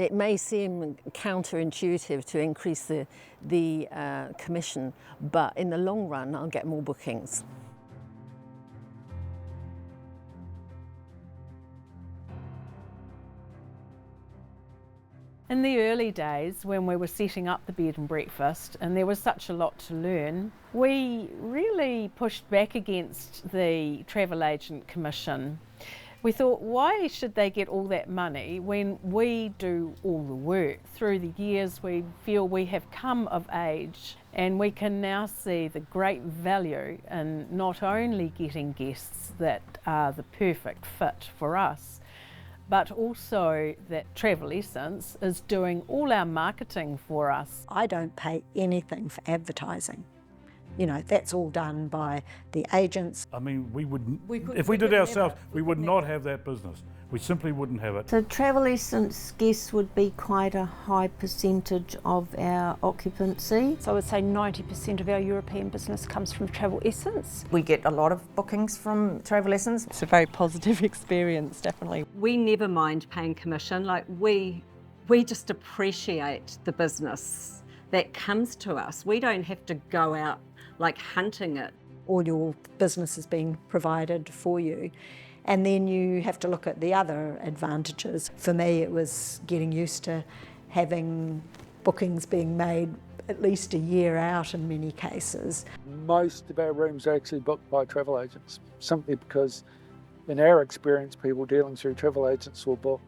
It may seem counterintuitive to increase the commission, but in the long run, I'll get more bookings. In the early days, when we were setting up the bed and breakfast, and there was such a lot to learn, we really pushed back against the travel agent commission. We thought, why should they get all that money when we do all the work? Through the years, we feel we have come of age, and we can now see the great value in not only getting guests that are the perfect fit for us, but also that Travel Essence is doing all our marketing for us. I don't pay anything for advertising. You know, that's all done by the agents. I mean, if we did it ourselves, we would not have that business. We simply wouldn't have it. So Travel Essence guests would be quite a high percentage of our occupancy. So I would say 90% of our European business comes from Travel Essence. We get a lot of bookings from Travel Essence. It's a very positive experience, definitely. We never mind paying commission. Like we just appreciate the business that comes to us. We don't have to go out like hunting it. All your business is being provided for you. And then you have to look at the other advantages. For me, it was getting used to having bookings being made at least a year out in many cases. Most of our rooms are actually booked by travel agents, simply because in our experience, people dealing through travel agents will book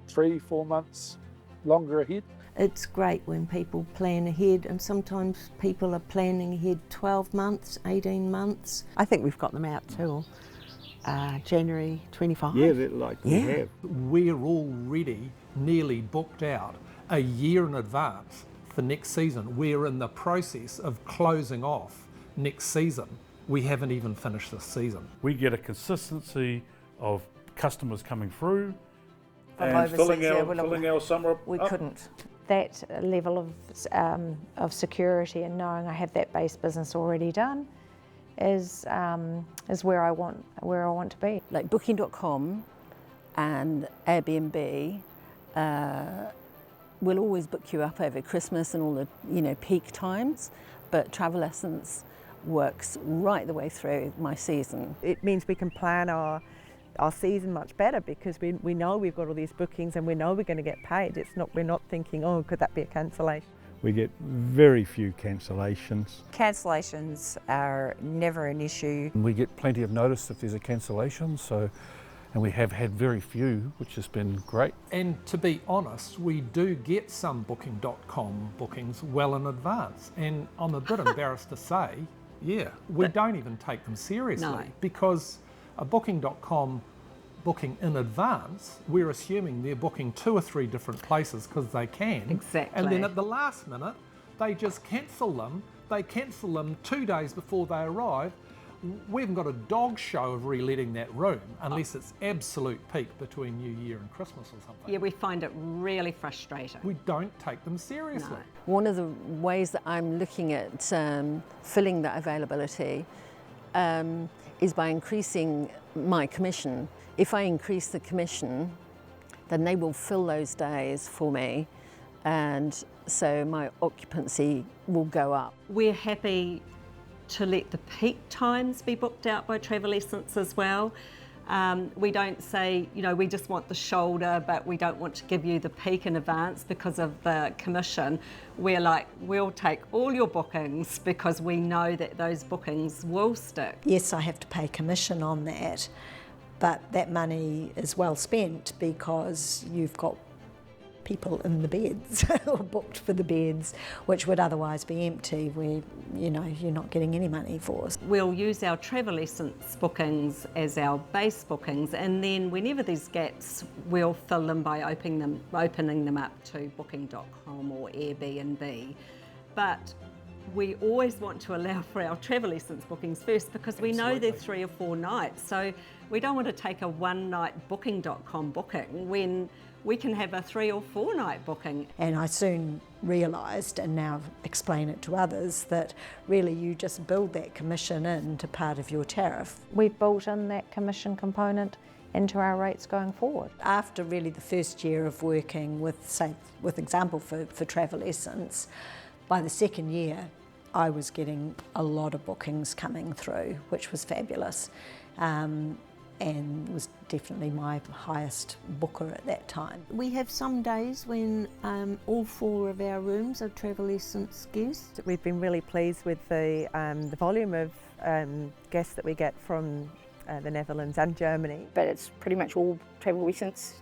3-4 months longer ahead. It's great when people plan ahead, and sometimes people are planning ahead 12 months, 18 months. I think we've got them out till January 25. Yeah, like we have. We're already nearly booked out a year in advance for next season. We're in the process of closing off next season. We haven't even finished this season. We get a consistency of customers coming through From and filling overseas, our summer up. We couldn't. That level of security and knowing I have that base business already done is where I want to be. Like Booking.com and Airbnb will always book you up over Christmas and all the peak times, but Travel Essence works right the way through my season. It means we can plan our season much better because we know we've got all these bookings and we know we're going to get paid. We're not thinking, oh, could that be a cancellation? We get very few cancellations. Cancellations are never an issue. We get plenty of notice if there's a cancellation, and we have had very few, which has been great. And to be honest, we do get some Booking.com bookings well in advance. And I'm a bit embarrassed to say, we don't even take them seriously because a Booking.com booking in advance, we're assuming they're booking 2 or 3 different places because they can. Exactly. And then at the last minute, they just cancel them. They cancel them 2 days before they arrive. We haven't got a dog show of reletting that room unless it's absolute peak between New Year and Christmas or something. Yeah, we find it really frustrating. We don't take them seriously. No. One of the ways that I'm looking at filling that availability is by increasing my commission. If I increase the commission, then they will fill those days for me, and so my occupancy will go up. We're happy to let the peak times be booked out by Travel Essence as well. We don't say, we just want the shoulder, but we don't want to give you the peak in advance because of the commission. We're like, we'll take all your bookings because we know that those bookings will stick. Yes, I have to pay commission on that, but that money is well spent because you've got people in the beds or booked for the beds, which would otherwise be empty, where you're not getting any money for. We'll use our Travel Essence bookings as our base bookings, and then whenever there's gaps, we'll fill them by opening them up to Booking.com or Airbnb. But we always want to allow for our Travel Essence bookings first because we know they're 3 or 4 nights. So we don't want to take a one-night Booking.com booking when we can have a 3 or 4 night booking. And I soon realised, and now explain it to others, that really you just build that commission into part of your tariff. We've built in that commission component into our rates going forward. After really the first year of working with, say, with example for Travel Essence, by the second year I was getting a lot of bookings coming through, which was fabulous, and was definitely my highest booker at that time. We have some days when all 4 of our rooms are Travel Essence guests. We've been really pleased with the volume of guests that we get from the Netherlands and Germany. But it's pretty much all Travel Essence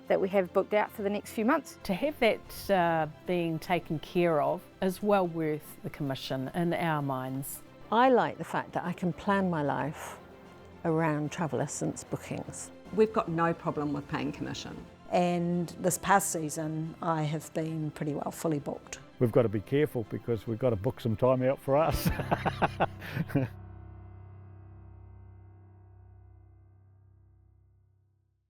that we have booked out for the next few months. To have that being taken care of is well worth the commission in our minds. I like the fact that I can plan my life around Travel Essence bookings. We've got no problem with paying commission. And this past season I have been pretty well fully booked. We've got to be careful because we've got to book some time out for us.